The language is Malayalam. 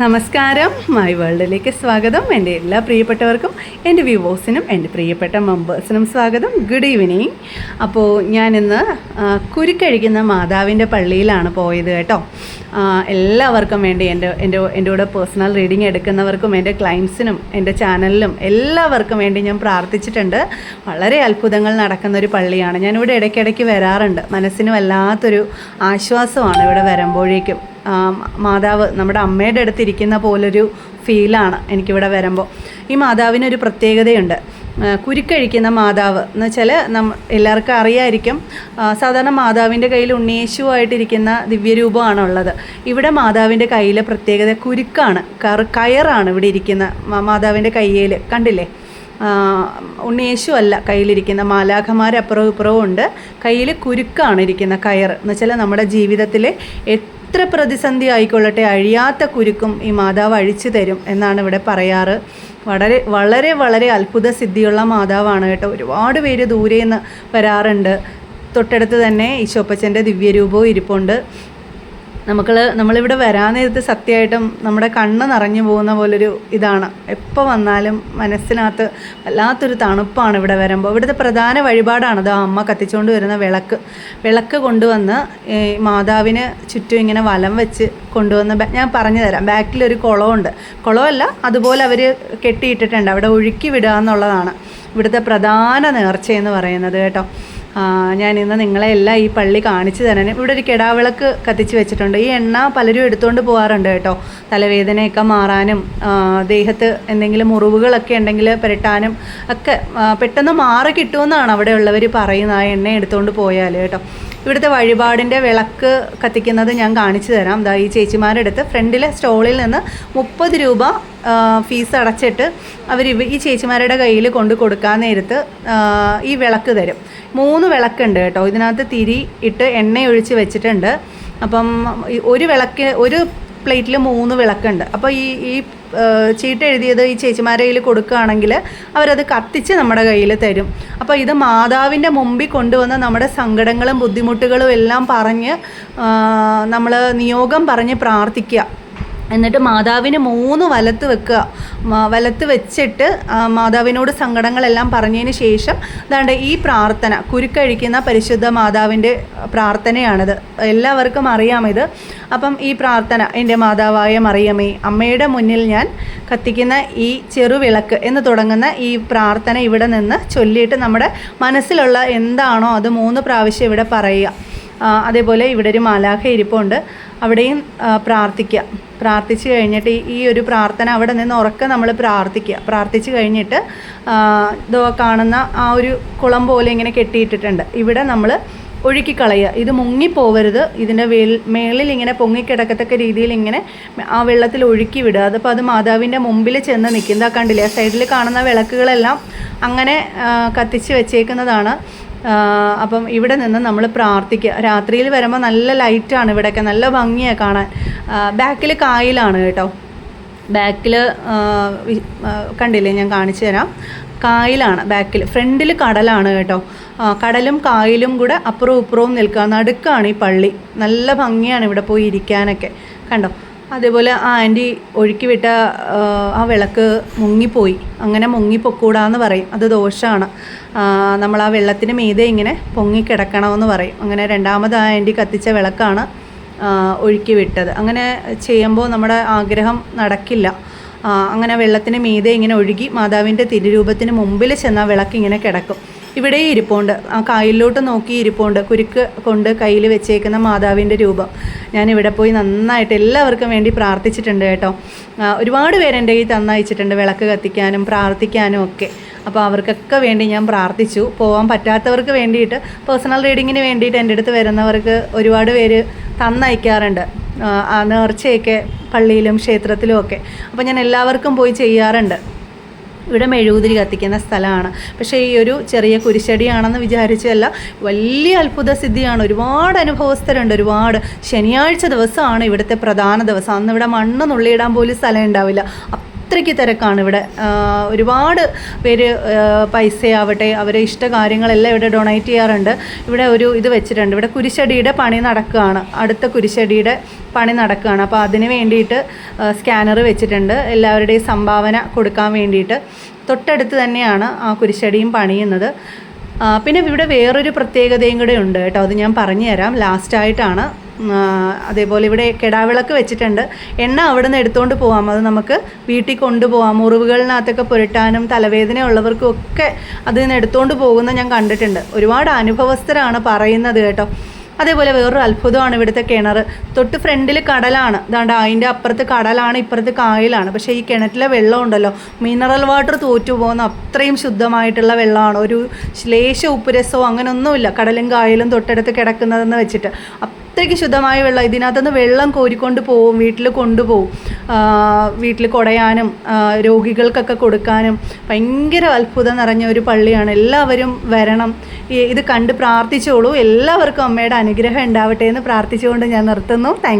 നമസ്കാരം, മൈ വേൾഡിലേക്ക് സ്വാഗതം. എൻ്റെ എല്ലാ പ്രിയപ്പെട്ടവർക്കും, എൻ്റെ വ്യൂവേഴ്സിനും എൻ്റെ പ്രിയപ്പെട്ട മെമ്പേഴ്സിനും സ്വാഗതം. Good evening. അപ്പോൾ ഞാനിന്ന് കുരുക്കഴിക്കുന്ന മാതാവിൻ്റെ പള്ളിയിലാണ് പോയത് കേട്ടോ. എല്ലാവർക്കും വേണ്ടി എൻ്റെ കൂടെ പേഴ്സണൽ റീഡിങ് എടുക്കുന്നവർക്കും എൻ്റെ ക്ലയൻസിനും എൻ്റെ ചാനലിലും എല്ലാവർക്കും വേണ്ടി ഞാൻ പ്രാർത്ഥിച്ചിട്ടുണ്ട്. വളരെ അത്ഭുതങ്ങൾ നടക്കുന്നൊരു പള്ളിയാണ്. ഞാനിവിടെ ഇടയ്ക്കിടയ്ക്ക് വരാറുണ്ട്. മനസ്സിന് വല്ലാത്തൊരു ആശ്വാസമാണ് ഇവിടെ വരുമ്പോഴേക്കും. മാതാവ് നമ്മുടെ അമ്മയുടെ അടുത്തിരിക്കുന്ന പോലൊരു ഫീലാണ് എനിക്കിവിടെ വരുമ്പോൾ. ഈ മാതാവിനൊരു പ്രത്യേകതയുണ്ട്. കുരുക്കഴിക്കുന്ന മാതാവ് എന്ന് വെച്ചാൽ എല്ലാവർക്കും അറിയായിരിക്കും. സാധാരണ മാതാവിൻ്റെ കയ്യിൽ ഉണ്ണിയേശുവായിട്ടിരിക്കുന്ന ദിവ്യരൂപമാണുള്ളത്. ഇവിടെ മാതാവിൻ്റെ കയ്യിലെ പ്രത്യേകത കുരുക്കാണ്, കയറാണ് ഇവിടെ ഇരിക്കുന്ന മാതാവിൻ്റെ കയ്യിൽ. കണ്ടില്ലേ? ഉണ്ണിയേശു അല്ല കയ്യിലിരിക്കുന്ന, മാലാഖമാരപ്പുറവും ഇപ്പുറവും ഉണ്ട്. കയ്യിൽ കുരുക്കാണ് ഇരിക്കുന്ന, കയർ എന്ന് വെച്ചാൽ നമ്മുടെ ജീവിതത്തിലെ എത്ര പ്രതിസന്ധി ആയിക്കൊള്ളട്ടെ അഴിയാത്ത കുരുക്കും ഈ മാതാവ് അഴിച്ചു തരും എന്നാണ് ഇവിടെ പറയാറ്. വളരെ വളരെ വളരെ അത്ഭുത സിദ്ധിയുള്ള മാതാവാണ് കേട്ടോ. ഒരുപാട് പേര് ദൂരെ നിന്ന് വരാറുണ്ട്. തൊട്ടടുത്ത് തന്നെ ഈശോപ്പച്ചൻ്റെ ദിവ്യരൂപവും ഇരിപ്പുണ്ട്. നമ്മളിവിടെ വരാൻ നേരത്ത് സത്യമായിട്ടും നമ്മുടെ കണ്ണ് നിറഞ്ഞു പോകുന്ന പോലൊരു ഇതാണ്. എപ്പോൾ വന്നാലും മനസ്സിനകത്ത് വല്ലാത്തൊരു തണുപ്പാണ് ഇവിടെ വരുമ്പോൾ. ഇവിടുത്തെ പ്രധാന വഴിപാടാണ് അത് അമ്മ കത്തിച്ചുകൊണ്ട് വരുന്ന വിളക്ക് കൊണ്ടുവന്ന് മാതാവിന് ചുറ്റും ഇങ്ങനെ വലം വെച്ച് കൊണ്ടുവന്ന് ഞാൻ പറഞ്ഞു തരാം. ബാക്കിലൊരു കുളമുണ്ട്. കുളമല്ല, അതുപോലെ അവർ കെട്ടിയിട്ടിട്ടുണ്ട്. അവിടെ ഒഴുക്കി വിടുക എന്നുള്ളതാണ് ഇവിടുത്തെ പ്രധാന നേർച്ചയെന്ന് പറയുന്നത് കേട്ടോ. ഞാനിന്ന് നിങ്ങളെല്ലാം ഈ പള്ളി കാണിച്ചു തരാൻ. ഇവിടെ ഒരു കെടാവിളക്ക് കത്തിച്ച് വെച്ചിട്ടുണ്ട്. ഈ എണ്ണ പലരും എടുത്തുകൊണ്ട് പോകാറുണ്ട് കേട്ടോ. തലവേദനയൊക്കെ മാറാനും ദേഹത്ത് എന്തെങ്കിലും മുറിവുകളൊക്കെ ഉണ്ടെങ്കിൽ പുരട്ടാനും ഒക്കെ പെട്ടെന്ന് മാറി കിട്ടുമെന്നാണ് അവിടെ ഉള്ളവർ പറയുന്നത്, ആ എണ്ണ എടുത്തുകൊണ്ട് പോയാൽ കേട്ടോ. ഇവിടുത്തെ വഴിപാടിൻ്റെ വിളക്ക് കത്തിക്കുന്നത് ഞാൻ കാണിച്ചു തരാം. ഈ ചേച്ചിമാരുടെ അടുത്ത് ഫ്രണ്ടിലെ സ്റ്റോളിൽ നിന്ന് 30 രൂപ ഫീസ് അടച്ചിട്ട് അവർ ഈ ചേച്ചിമാരുടെ കയ്യിൽ കൊണ്ട് കൊടുക്കാൻ നേരത്ത് ഈ വിളക്ക് തരും. 3 വിളക്കുണ്ട് കേട്ടോ. ഇതിനകത്ത് തിരി ഇട്ട് എണ്ണയൊഴിച്ച് വെച്ചിട്ടുണ്ട്. അപ്പം ഒരു പ്ലേറ്റിൽ 3 വിളക്കുണ്ട്. അപ്പോൾ ഈ ചീട്ട് എഴുതിയത് ഈ ചേച്ചിമാരുടെ കയ്യിൽ കൊടുക്കുകയാണെങ്കിൽ അവരത് കത്തിച്ച് നമ്മുടെ കയ്യിൽ തരും. അപ്പോൾ ഇത് മാതാവിൻ്റെ മുമ്പിൽ കൊണ്ടുവന്ന് നമ്മുടെ സങ്കടങ്ങളും ബുദ്ധിമുട്ടുകളും എല്ലാം പറഞ്ഞ് നമ്മൾ നിയോഗം പറഞ്ഞ് പ്രാർത്ഥിക്കുക. എന്നിട്ട് മാതാവിന് 3 വലത്ത് വെക്കുക. വലത്ത് വെച്ചിട്ട് മാതാവിനോട് സങ്കടങ്ങളെല്ലാം പറഞ്ഞതിന് ശേഷം അതാണ്ട് ഈ പ്രാർത്ഥന, കുരുക്കഴിക്കുന്ന പരിശുദ്ധ മാതാവിൻ്റെ പ്രാർത്ഥനയാണിത്. എല്ലാവർക്കും അറിയാമിത്. അപ്പം ഈ പ്രാർത്ഥന, എൻ്റെ മാതാവായ മറിയമേ, അമ്മയുടെ മുന്നിൽ ഞാൻ കത്തിക്കുന്ന ഈ ചെറുവിളക്ക് എന്ന് തുടങ്ങുന്ന ഈ പ്രാർത്ഥന ഇവിടെ നിന്ന് ചൊല്ലിയിട്ട് നമ്മുടെ മനസ്സിലുള്ള എന്താണോ അത് 3 പ്രാവശ്യം ഇവിടെ പറയുക. അതേപോലെ ഇവിടെ ഒരു മാലാഖ ഇരിപ്പുണ്ട്, അവിടെയും പ്രാർത്ഥിക്കുക. പ്രാർത്ഥിച്ച് കഴിഞ്ഞിട്ട് ഈ ഒരു പ്രാർത്ഥന അവിടെ നിന്ന് ഉറക്കെ നമ്മൾ പ്രാർത്ഥിക്കുക. പ്രാർത്ഥിച്ച് കഴിഞ്ഞിട്ട് ഇതോ കാണുന്ന ആ ഒരു കുളം പോലെ ഇങ്ങനെ കെട്ടിയിട്ടിട്ടുണ്ട്. ഇവിടെ നമ്മൾ ഒഴുക്കിക്കളയുക. ഇത് മുങ്ങിപ്പോവരുത്. ഇതിൻ്റെ മേളിൽ ഇങ്ങനെ പൊങ്ങിക്കിടക്കത്തക്ക രീതിയിൽ ഇങ്ങനെ ആ വെള്ളത്തിൽ ഒഴുക്കി വിടുക. അതിപ്പോൾ അത് മാതാവിൻ്റെ മുമ്പിൽ ചെന്ന് നിൽക്കുന്നത് കണ്ടില്ലേ? ആ സൈഡിൽ കാണുന്ന വിളക്കുകളെല്ലാം അങ്ങനെ കത്തിച്ച് വെച്ചേക്കുന്നതാണ്. അപ്പം ഇവിടെ നിന്ന് നമ്മൾ പ്രാർത്ഥിക്കുക. രാത്രിയിൽ വരുമ്പോൾ നല്ല ലൈറ്റാണ് ഇവിടെയൊക്കെ, നല്ല ഭംഗിയാണ് കാണാൻ. ബാക്കിൽ കായലാണ് കേട്ടോ. ബാക്കിൽ കണ്ടില്ലേ, ഞാൻ കാണിച്ചു തരാം. കായലാണ് ബാക്കിൽ. ഫ്രണ്ടിൽ കടലാണ് കേട്ടോ. കടലും കായലും കൂടെ അപ്പുറവും ഇപ്പുറവും നിൽക്കുക. നടുക്കാണ് ഈ പള്ളി. നല്ല ഭംഗിയാണ് ഇവിടെ പോയി ഇരിക്കാനൊക്കെ, കണ്ടോ? അതേപോലെ ആ ആൻറ്റി ഒഴുക്കി വിട്ട ആ വിളക്ക് മുങ്ങിപ്പോയി. അങ്ങനെ മുങ്ങിപ്പൊക്കൂടാന്ന് പറയും, അത് ദോഷമാണ്. നമ്മൾ ആ വെള്ളത്തിന് മീതെ ഇങ്ങനെ പൊങ്ങിക്കിടക്കണമെന്ന് പറയും. അങ്ങനെ രണ്ടാമത് ആ ആൻറ്റി കത്തിച്ച വിളക്കാണ് ഒഴുക്കി വിട്ടത്. അങ്ങനെ ചെയ്യുമ്പോൾ നമ്മുടെ ആഗ്രഹം നടക്കില്ല. അങ്ങനെ വെള്ളത്തിന് മീതെ ഇങ്ങനെ ഒഴുകി മാതാവിൻ്റെ തിരുരൂപത്തിന് മുമ്പിൽ ചെന്ന വിളക്ക് ഇങ്ങനെ കിടക്കും. ഇവിടെ ഇരിപ്പുണ്ട്, ആ കായലിലോട്ട് നോക്കി ഇരിപ്പുണ്ട്, കുരുക്ക് കൊണ്ട് കയ്യിൽ വെച്ചേക്കുന്ന മാതാവിൻ്റെ രൂപം. ഞാനിവിടെ പോയി നന്നായിട്ട് എല്ലാവർക്കും വേണ്ടി പ്രാർത്ഥിച്ചിട്ടുണ്ട് കേട്ടോ. ഒരുപാട് പേരെൻ്റെ കയ്യിൽ തന്നയച്ചിട്ടുണ്ട് വിളക്ക് കത്തിക്കാനും പ്രാർത്ഥിക്കാനും ഒക്കെ. അപ്പോൾ അവർക്കൊക്കെ വേണ്ടി ഞാൻ പ്രാർത്ഥിച്ചു. പോകാൻ പറ്റാത്തവർക്ക് വേണ്ടിയിട്ട്, പേഴ്സണൽ റീഡിങ്ങിന് വേണ്ടിയിട്ട് എൻ്റെ അടുത്ത് വരുന്നവർക്ക് ഒരുപാട് പേര് തന്നയക്കാറുണ്ട് നേർച്ചയൊക്കെ, പള്ളിയിലും ക്ഷേത്രത്തിലും ഒക്കെ. അപ്പോൾ ഞാൻ എല്ലാവർക്കും പോയി ചെയ്യാറുണ്ട്. ഇവിടെ മെഴുകുതിരി കത്തിക്കുന്ന സ്ഥലമാണ്. പക്ഷേ ഈ ഒരു ചെറിയ കുരിശടിയാണെന്ന് വിചാരിച്ചല്ല, വലിയ അത്ഭുത സിദ്ധിയാണ്. ഒരുപാട് അനുഭവസ്ഥരുണ്ട്. ഒരുപാട് ശനിയാഴ്ച ദിവസമാണ് ഇവിടുത്തെ പ്രധാന ദിവസം. അന്ന് ഇവിടെ മണ്ണ് നുള്ളിയിടാൻ പോലും സ്ഥലം ഉണ്ടാവില്ല. അത്ര അത്രയ്ക്ക് തിരക്കാണ് ഇവിടെ. ഒരുപാട് പേര് പൈസയാവട്ടെ അവരെ ഇഷ്ട കാര്യങ്ങളെല്ലാം ഇവിടെ ഡൊണേറ്റ് ചെയ്യാറുണ്ട്. ഇവിടെ ഒരു ഇത് വെച്ചിട്ടുണ്ട്, ഇവിടെ കുരിശടിയുടെ പണി നടക്കുകയാണ്, അടുത്ത കുരിശടിയുടെ പണി നടക്കുകയാണ്. അപ്പോൾ അതിന് വേണ്ടിയിട്ട് സ്കാനർ വെച്ചിട്ടുണ്ട്, എല്ലാവരുടെയും സംഭാവന കൊടുക്കാൻ വേണ്ടിയിട്ട്. തൊട്ടടുത്ത് തന്നെയാണ് ആ കുരിശടിയും പണിയുന്നത്. പിന്നെ ഇവിടെ വേറൊരു പ്രത്യേകതയും കൂടെ ഉണ്ട് കേട്ടോ, അത് ഞാൻ പറഞ്ഞു തരാം ലാസ്റ്റായിട്ടാണ്. അതേപോലെ ഇവിടെ കെടാവിളക്ക് വെച്ചിട്ടുണ്ട്. എണ്ണ അവിടെ നിന്ന് എടുത്തുകൊണ്ട് പോകാം, അത് നമുക്ക് വീട്ടിൽ കൊണ്ടുപോകാം. മുറിവുകളിനകത്തൊക്കെ പുരട്ടാനും തലവേദന ഉള്ളവർക്കും ഒക്കെ അതിൽ നിന്ന് എടുത്തുകൊണ്ട് പോകുന്ന ഞാൻ കണ്ടിട്ടുണ്ട്. ഒരുപാട് അനുഭവസ്ഥരാണ് പറയുന്നത് കേട്ടോ. അതേപോലെ വേറൊരു അത്ഭുതമാണ് ഇവിടുത്തെ കിണർ. തൊട്ട് ഫ്രണ്ടിൽ കടലാണ്, അതാണ്ട് അതിൻ്റെ അപ്പുറത്ത് കടലാണ്, ഇപ്പുറത്ത് കായലാണ്. പക്ഷേ ഈ കിണറ്റിലെ വെള്ളം ഉണ്ടല്ലോ, മിനറൽ വാട്ടർ തോറ്റുപോകുന്ന അത്രയും ശുദ്ധമായിട്ടുള്ള വെള്ളമാണ്. ഒരു ലേശ ഉപ്പുരസമോ അങ്ങനെയൊന്നുമില്ല കടലും കായലും തൊട്ടടുത്ത് കിടക്കുന്നതെന്ന് വെച്ചിട്ട്. അത്രയ്ക്ക് ശുദ്ധമായ വെള്ളം. ഇതിനകത്തുനിന്ന് വെള്ളം കോരിക്കൊണ്ട് പോവും, വീട്ടിൽ കൊണ്ടുപോകും, വീട്ടിൽ കുടയാനും രോഗികൾക്കൊക്കെ കൊടുക്കാനും. ഭയങ്കര അത്ഭുതം നിറഞ്ഞ ഒരു പള്ളിയാണ്. എല്ലാവരും വരണം, ഇത് കണ്ട് പ്രാർത്ഥിച്ചോളൂ. എല്ലാവർക്കും അമ്മയുടെ അനുഗ്രഹം ഉണ്ടാവട്ടെ എന്ന് പ്രാർത്ഥിച്ചുകൊണ്ട് ഞാൻ നിർത്തുന്നു. താങ്ക്